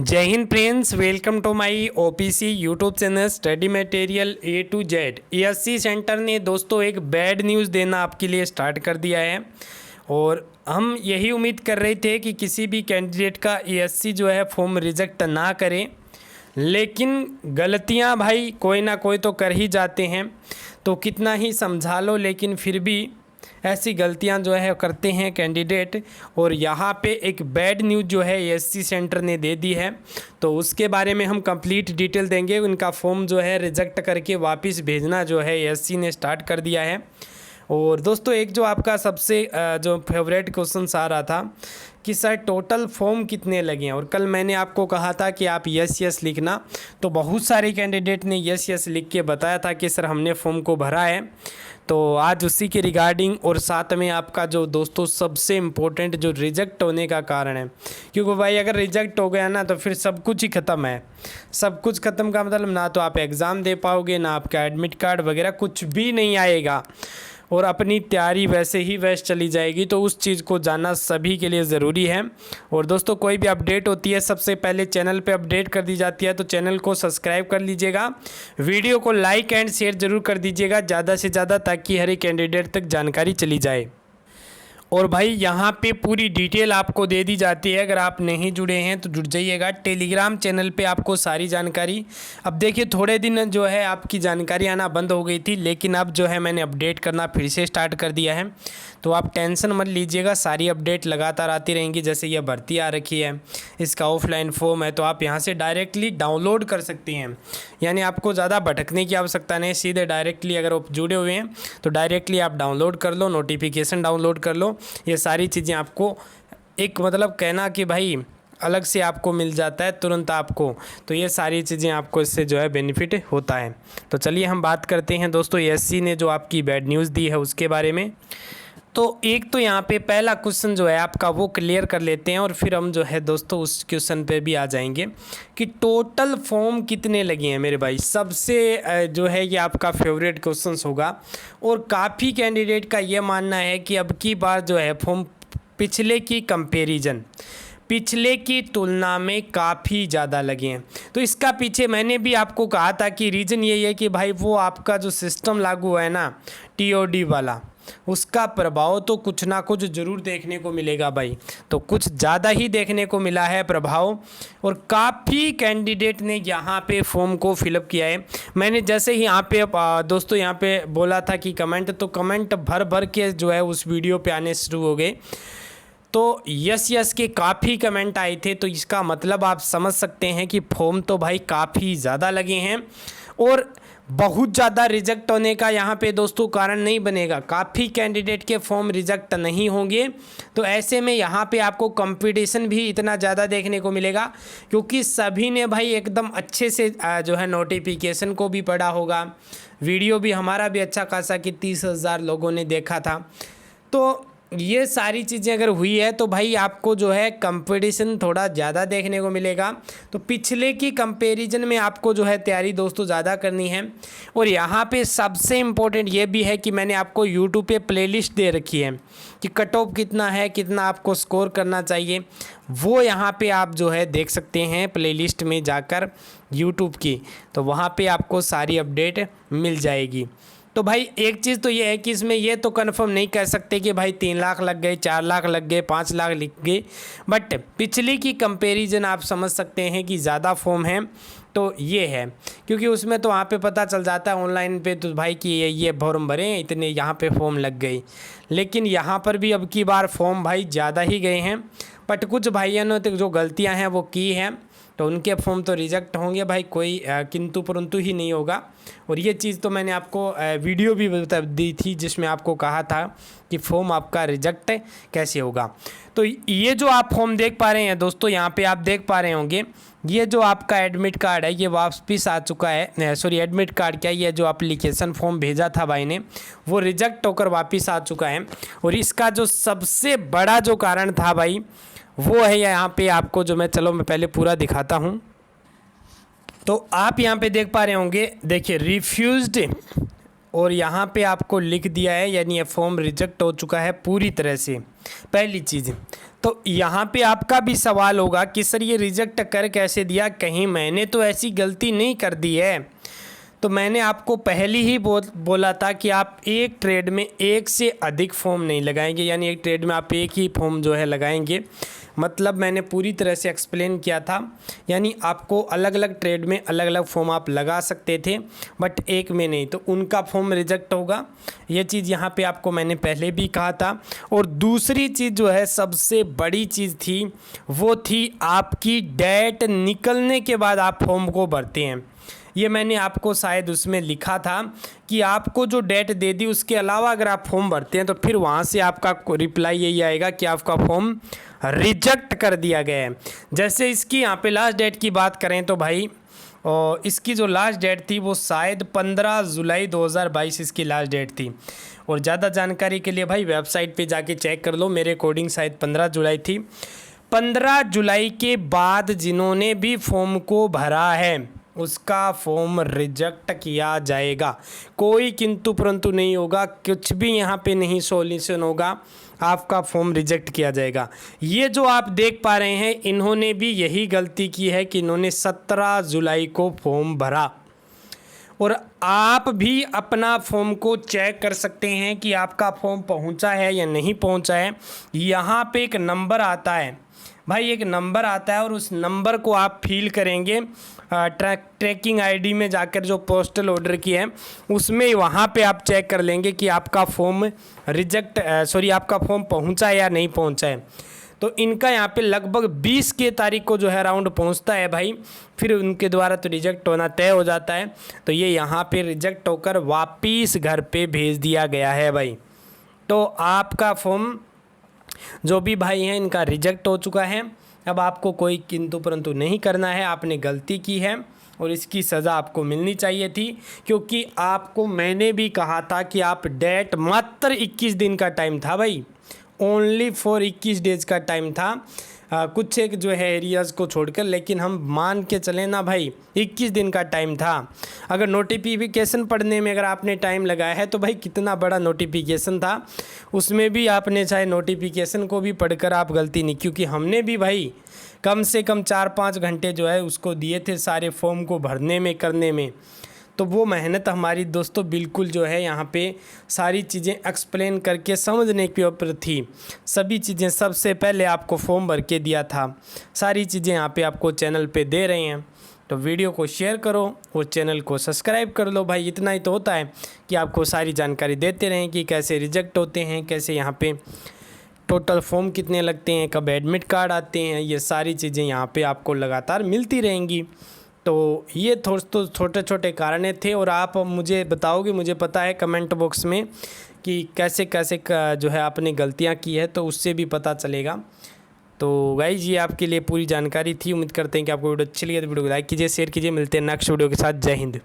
जय हिंद friends, welcome to my OPC YouTube channel study material A to Z. ASC centre ने दोस्तों एक बैड न्यूज़ देना आपके लिए स्टार्ट कर दिया है और हम यही उम्मीद कर रहे थे कि किसी भी कैंडिडेट का एएससी जो है फॉर्म रिजेक्ट ना करे, लेकिन गलतियां भाई कोई ना कोई तो कर ही जाते हैं। तो कितना ही समझा लो लेकिन फिर भी ऐसी गलतियां जो है करते हैं कैंडिडेट। और यहाँ पे एक बैड न्यूज़ जो है एएससी सेंटर ने दे दी है, तो उसके बारे में हम कंप्लीट डिटेल देंगे। उनका फॉर्म जो है रिजेक्ट करके वापस भेजना जो है एएससी ने स्टार्ट कर दिया है। और दोस्तों एक जो आपका सबसे जो फेवरेट क्वेश्चन आ रहा था कि सर टोटल फॉर्म कितने लगे हैं, और कल मैंने आपको कहा था कि आप यस लिखना, तो बहुत सारे कैंडिडेट ने यस लिख के बताया था कि सर हमने फॉर्म को भरा है। तो आज उसी के रिगार्डिंग और साथ में आपका जो दोस्तों सबसे इम्पोर्टेंट जो रिजेक्ट होने का कारण है, क्योंकि भाई अगर रिजेक्ट हो गया ना तो फिर सब कुछ ही ख़त्म है। सब कुछ ख़त्म का मतलब ना तो आप एग्ज़ाम दे पाओगे, ना आपका एडमिट कार्ड वगैरह कुछ भी नहीं आएगा और अपनी तैयारी वैसे ही वैसे चली जाएगी। तो उस चीज़ को जानना सभी के लिए ज़रूरी है। और दोस्तों कोई भी अपडेट होती है सबसे पहले चैनल पे अपडेट कर दी जाती है, तो चैनल को सब्सक्राइब कर लीजिएगा, वीडियो को लाइक एंड शेयर ज़रूर कर दीजिएगा ज़्यादा से ज़्यादा, ताकि हर एक कैंडिडेट तक जानकारी चली जाए। और भाई यहाँ पे पूरी डिटेल आपको दे दी जाती है। अगर आप नहीं जुड़े हैं तो जुड़ जाइएगा, टेलीग्राम चैनल पे आपको सारी जानकारी। अब देखिए थोड़े दिन जो है आपकी जानकारी आना बंद हो गई थी, लेकिन अब जो है मैंने अपडेट करना फिर से स्टार्ट कर दिया है। तो आप टेंशन मत लीजिएगा, सारी अपडेट लगातार आती रहेंगी। जैसे ये भर्ती आ रखी है, इसका ऑफलाइन फॉर्म है, तो आप यहाँ से डायरेक्टली डाउनलोड कर सकते हैं। यानी आपको ज़्यादा भटकने की आवश्यकता नहीं, सीधे डायरेक्टली अगर आप जुड़े हुए हैं तो डायरेक्टली आप डाउनलोड कर लो, नोटिफिकेशन डाउनलोड कर लो। ये सारी चीज़ें आपको एक मतलब कहना कि भाई अलग से आपको मिल जाता है तुरंत आपको, तो ये सारी चीज़ें आपको इससे जो है बेनिफिट होता है। तो चलिए हम बात करते हैं दोस्तों एएससी ने जो आपकी बैड न्यूज़ दी है उसके बारे में। तो एक तो यहाँ पे पहला क्वेश्चन जो है आपका वो क्लियर कर लेते हैं और फिर हम जो है दोस्तों उस क्वेश्चन पे भी आ जाएंगे कि टोटल फॉर्म कितने लगे हैं मेरे भाई। सबसे जो है ये आपका फेवरेट क्वेश्चन होगा और काफ़ी कैंडिडेट का ये मानना है कि अब की बार जो है फॉर्म पिछले की तुलना में काफ़ी ज़्यादा लगे हैं। तो इसका पीछे मैंने भी आपको कहा था कि रीज़न यही है कि भाई वो आपका जो सिस्टम लागू है ना टीओडी वाला, उसका प्रभाव तो कुछ ना कुछ ज़रूर देखने को मिलेगा भाई। तो कुछ ज़्यादा ही देखने को मिला है प्रभाव, और काफ़ी कैंडिडेट ने यहाँ पे फॉर्म को फिलअप किया है। मैंने जैसे ही यहाँ पे दोस्तों यहाँ पे बोला था कि कमेंट, तो कमेंट भर भर के जो है उस वीडियो पे आने शुरू हो गए। तो यस के काफ़ी कमेंट आए थे, तो इसका मतलब आप समझ सकते हैं कि फॉर्म तो भाई काफ़ी ज़्यादा लगे हैं और बहुत ज़्यादा रिजेक्ट होने का यहाँ पे दोस्तों कारण नहीं बनेगा। काफ़ी कैंडिडेट के फॉर्म रिजेक्ट नहीं होंगे, तो ऐसे में यहाँ पे आपको कंपटीशन भी इतना ज़्यादा देखने को मिलेगा, क्योंकि सभी ने भाई एकदम अच्छे से जो है नोटिफिकेशन को भी पढ़ा होगा। वीडियो भी हमारा भी अच्छा खासा कि 30,000 लोगों ने देखा था। तो ये सारी चीज़ें अगर हुई है तो भाई आपको जो है कंपटीशन थोड़ा ज़्यादा देखने को मिलेगा। तो पिछले की कंपैरिजन में आपको जो है तैयारी दोस्तों ज़्यादा करनी है। और यहाँ पे सबसे इम्पोर्टेंट ये भी है कि मैंने आपको यूट्यूब पे प्लेलिस्ट दे रखी है कि कट ऑफ कितना है, कितना आपको स्कोर करना चाहिए, वो यहाँ पे आप जो है देख सकते हैं प्लेलिस्ट में जाकर यूट्यूब की। तो वहाँ पे आपको सारी अपडेट मिल जाएगी। तो भाई एक चीज़ तो ये है कि इसमें ये तो कन्फर्म नहीं कर सकते कि भाई 3 लाख लग गए, 4 लाख लग गए, 5 लाख लग गए, बट पिछली की कंपैरिजन आप समझ सकते हैं कि ज़्यादा फॉर्म है। तो ये है, क्योंकि उसमें तो वहाँ पे पता चल जाता है ऑनलाइन पे तो भाई कि ये फॉर्म भरे इतने यहाँ पे फॉर्म लग गई, लेकिन यहाँ पर भी अब की बार फॉर्म भाई ज़्यादा ही गए हैं। बट कुछ भाइयों ने तो जो गलतियाँ हैं वो की हैं, तो उनके फॉर्म तो रिजेक्ट होंगे भाई, कोई किंतु परंतु ही नहीं होगा। और ये चीज़ तो मैंने आपको वीडियो भी बता दी थी जिसमें आपको कहा था कि फॉर्म आपका रिजेक्ट कैसे होगा। तो ये जो आप फॉर्म देख पा रहे हैं दोस्तों, यहाँ पे आप देख पा रहे होंगे ये जो आपका एडमिट कार्ड है ये वापस आ चुका है। सॉरी एडमिट कार्ड क्या, ये जो एप्लीकेशन फॉर्म भेजा था भाई ने वो रिजेक्ट होकर वापस आ चुका है। और इसका जो सबसे बड़ा जो कारण था भाई वो है यहाँ पे आपको जो मैं पहले पूरा दिखाता हूँ। तो आप यहाँ पे देख पा रहे होंगे, देखिए रिफ्यूज्ड, और यहाँ पे आपको लिख दिया है, यानी ये फॉर्म रिजेक्ट हो चुका है पूरी तरह से। पहली चीज़। तो यहाँ पे आपका भी सवाल होगा कि सर ये रिजेक्ट कर कैसे दिया, कहीं मैंने तो ऐसी गलती नहीं कर दी है। तो मैंने आपको पहले ही बोला था कि आप एक ट्रेड में एक से अधिक फॉर्म नहीं लगाएंगे, यानी एक ट्रेड में आप एक ही फॉर्म जो है लगाएंगे। मतलब मैंने पूरी तरह से एक्सप्लेन किया था, यानी आपको अलग अलग ट्रेड में अलग अलग फॉर्म आप लगा सकते थे, बट एक में नहीं, तो उनका फॉर्म रिजेक्ट होगा। ये चीज़ यहाँ पे आपको मैंने पहले भी कहा था। और दूसरी चीज़ जो है सबसे बड़ी चीज़ थी, वो थी आपकी डेट निकलने के बाद आप फॉर्म को भरते हैं। ये मैंने आपको शायद उसमें लिखा था कि आपको जो डेट दे दी उसके अलावा अगर आप फॉर्म भरते हैं तो फिर वहाँ से आपका रिप्लाई यही आएगा कि आपका फॉर्म रिजेक्ट कर दिया गया है। जैसे इसकी यहाँ पे लास्ट डेट की बात करें तो भाई, और इसकी जो लास्ट डेट थी वो शायद 15 जुलाई 2022 इसकी लास्ट डेट थी। और ज़्यादा जानकारी के लिए भाई वेबसाइट पे जाके चेक कर लो, मेरे अकॉर्डिंग शायद 15 जुलाई थी। 15 जुलाई के बाद जिन्होंने भी फॉर्म को भरा है उसका फॉर्म रिजेक्ट किया जाएगा। कोई किंतु परंतु नहीं होगा, कुछ भी यहाँ पे नहीं सॉल्यूशन होगा, आपका फॉर्म रिजेक्ट किया जाएगा। ये जो आप देख पा रहे हैं, इन्होंने भी यही गलती की है कि इन्होंने 17 जुलाई को फॉर्म भरा। और आप भी अपना फॉर्म को चेक कर सकते हैं कि आपका फॉर्म पहुंचा है या नहीं पहुंचा है। यहाँ पे एक नंबर आता है भाई, एक नंबर आता है और उस नंबर को आप फिल करेंगे ट्रैकिंग आईडी में जाकर, जो पोस्टल ऑर्डर की है उसमें, वहाँ पे आप चेक कर लेंगे कि आपका फॉर्म आपका फॉर्म पहुँचा है या नहीं पहुँचा है। तो इनका यहाँ पे लगभग 20 के तारीख को जो है राउंड पहुँचता है भाई, फिर उनके द्वारा तो रिजेक्ट होना तय हो जाता है। तो ये यहाँ पे रिजेक्ट होकर वापिस घर पे भेज दिया गया है भाई। तो आपका फॉर्म जो भी भाई हैं इनका रिजेक्ट हो चुका है। अब आपको कोई किंतु परंतु नहीं करना है, आपने गलती की है और इसकी सज़ा आपको मिलनी चाहिए थी, क्योंकि आपको मैंने भी कहा था कि आप डेट मात्र 21 दिन का टाइम था भाई, ओनली फॉर 21 डेज़ का टाइम था, कुछ एक जो है एरियाज़ को छोड़कर। लेकिन हम मान के चलें ना भाई, 21 दिन का टाइम था। अगर नोटिफिकेशन पढ़ने में अगर आपने टाइम लगाया है तो भाई कितना बड़ा नोटिफिकेशन था, उसमें भी आपने चाहे नोटिफिकेशन को भी पढ़कर आप गलती नहीं, क्योंकि हमने भी भाई कम से कम 4-5 घंटे जो है उसको दिए थे सारे फॉर्म को भरने में, करने में। तो वो मेहनत हमारी दोस्तों बिल्कुल जो है यहाँ पे सारी चीज़ें एक्सप्लेन करके समझने के ऊपर थी। सभी चीज़ें सबसे पहले आपको फॉर्म भर के दिया था, सारी चीज़ें यहाँ पे आपको चैनल पे दे रहे हैं। तो वीडियो को शेयर करो और चैनल को सब्सक्राइब कर लो भाई। इतना ही तो होता है कि आपको सारी जानकारी देते रहें कि कैसे रिजेक्ट होते हैं, कैसे यहाँ पे टोटल फॉर्म कितने लगते हैं, कब एडमिट कार्ड आते हैं, ये सारी चीज़ें यहाँ पे आपको लगातार मिलती रहेंगी। तो ये तो छोटे छोटे कारण थे। और आप मुझे बताओगे, मुझे पता है कमेंट बॉक्स में, कि कैसे कैसे जो है आपने गलतियाँ की है, तो उससे भी पता चलेगा। तो गाइस ये आपके लिए पूरी जानकारी थी। उम्मीद करते हैं कि आपको वीडियो अच्छी लगी तो वीडियो को लाइक कीजिए, शेयर कीजिए। मिलते हैं नेक्स्ट वीडियो के साथ। जय हिंद।